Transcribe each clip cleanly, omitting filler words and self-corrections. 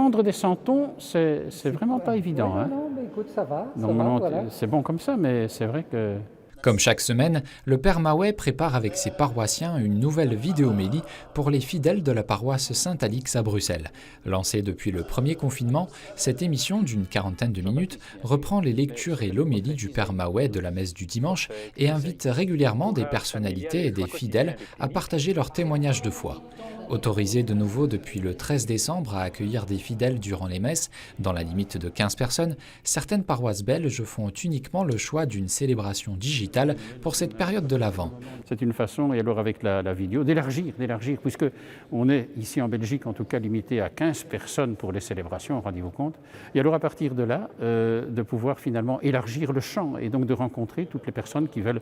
prendre des santons, c'est vraiment pas évident. Ouais, Hein. non, mais écoute, ça va. Normalement, Voilà. c'est bon comme ça, mais c'est vrai que... Comme chaque semaine, le Père Maouet prépare avec ses paroissiens une nouvelle vidéomélie pour les fidèles de la paroisse Saint-Alix à Bruxelles. Lancée depuis le premier confinement, cette émission d'une quarantaine de minutes reprend les lectures et l'homélie du Père Maouet de la messe du dimanche et invite régulièrement des personnalités et des fidèles à partager leurs témoignages de foi. Autorisé de nouveau depuis le 13 décembre à accueillir des fidèles durant les messes, dans la limite de 15 personnes, certaines paroisses belges font uniquement le choix d'une célébration digitale pour cette période de l'Avent. C'est une façon, et alors avec la vidéo, d'élargir, puisque on est ici en Belgique en tout cas limité à 15 personnes pour les célébrations, rendez-vous compte. Et alors à partir de là, de pouvoir finalement élargir le champ et donc de rencontrer toutes les personnes qui veulent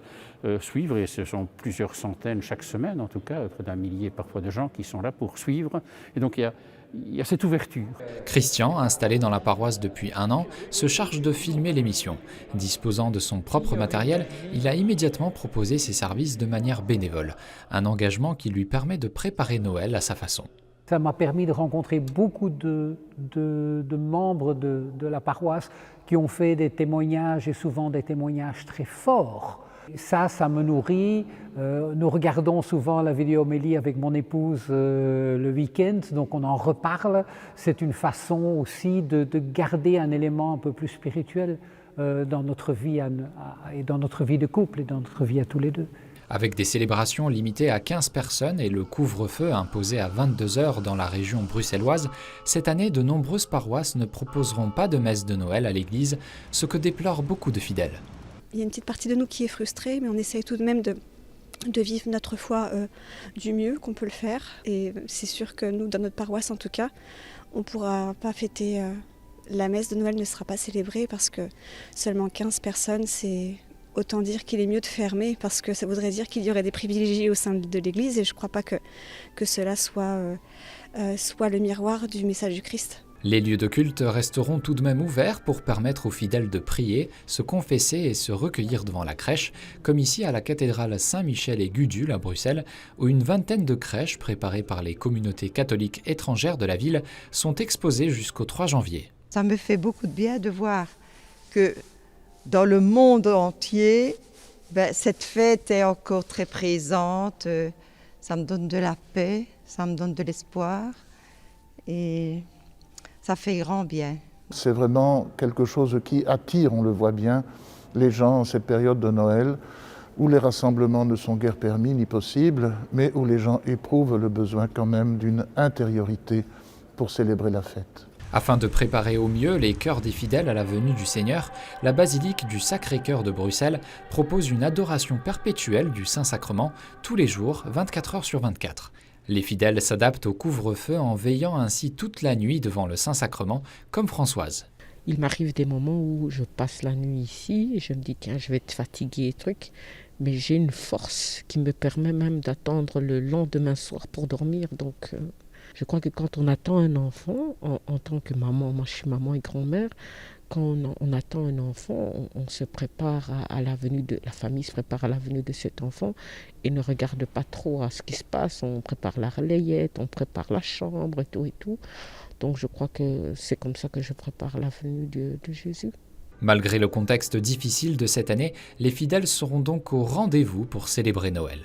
suivre, et ce sont plusieurs centaines chaque semaine en tout cas, près d'un millier parfois de gens qui sont là pour suivre. Et donc il y a cette ouverture. Christian, installé dans la paroisse depuis 1 an, se charge de filmer l'émission. Disposant de son propre matériel, il a immédiatement proposé ses services de manière bénévole. Un engagement qui lui permet de préparer Noël à sa façon. Ça m'a permis de rencontrer beaucoup de membres de la paroisse qui ont fait des témoignages, et souvent des témoignages très forts. Ça me nourrit. Nous regardons souvent la vidéomélie avec mon épouse le week-end, donc on en reparle. C'est une façon aussi de garder un élément un peu plus spirituel dans notre vie et dans notre vie de couple et dans notre vie à tous les deux. Avec des célébrations limitées à 15 personnes et le couvre-feu imposé à 22 h dans la région bruxelloise, cette année, de nombreuses paroisses ne proposeront pas de messe de Noël à l'église, ce que déplorent beaucoup de fidèles. Il y a une petite partie de nous qui est frustrée, mais on essaye tout de même de vivre notre foi du mieux qu'on peut le faire. Et c'est sûr que nous, dans notre paroisse en tout cas, on ne pourra pas fêter, la messe de Noël ne sera pas célébrée parce que seulement 15 personnes, c'est autant dire qu'il est mieux de fermer parce que ça voudrait dire qu'il y aurait des privilégiés au sein de l'Église et je ne crois pas que cela soit le miroir du message du Christ. Les lieux de culte resteront tout de même ouverts pour permettre aux fidèles de prier, se confesser et se recueillir devant la crèche, comme ici à la cathédrale Saint-Michel et Gudule à Bruxelles, où une vingtaine de crèches préparées par les communautés catholiques étrangères de la ville sont exposées jusqu'au 3 janvier. Ça me fait beaucoup de bien de voir que dans le monde entier, cette fête est encore très présente. Ça me donne de la paix, ça me donne de l'espoir et ça fait grand bien. C'est vraiment quelque chose qui attire, on le voit bien, les gens en cette période de Noël, où les rassemblements ne sont guère permis ni possibles, mais où les gens éprouvent le besoin quand même d'une intériorité pour célébrer la fête. Afin de préparer au mieux les cœurs des fidèles à la venue du Seigneur, la basilique du Sacré-Cœur de Bruxelles propose une adoration perpétuelle du Saint-Sacrement tous les jours, 24 h sur 24. Les fidèles s'adaptent au couvre-feu en veillant ainsi toute la nuit devant le Saint-Sacrement, comme Françoise. Il m'arrive des moments où je passe la nuit ici et je me dis tiens, je vais être fatiguée et truc, mais j'ai une force qui me permet même d'attendre le lendemain soir pour dormir. Donc je crois que quand on attend un enfant, en tant que maman, moi je suis maman et grand-mère, quand on attend un enfant, on se prépare à la venue de la famille, se prépare à la venue de cet enfant et ne regarde pas trop à ce qui se passe. On prépare la relayette, on prépare la chambre et tout. Donc je crois que c'est comme ça que je prépare la venue de Jésus. Malgré le contexte difficile de cette année, les fidèles seront donc au rendez-vous pour célébrer Noël.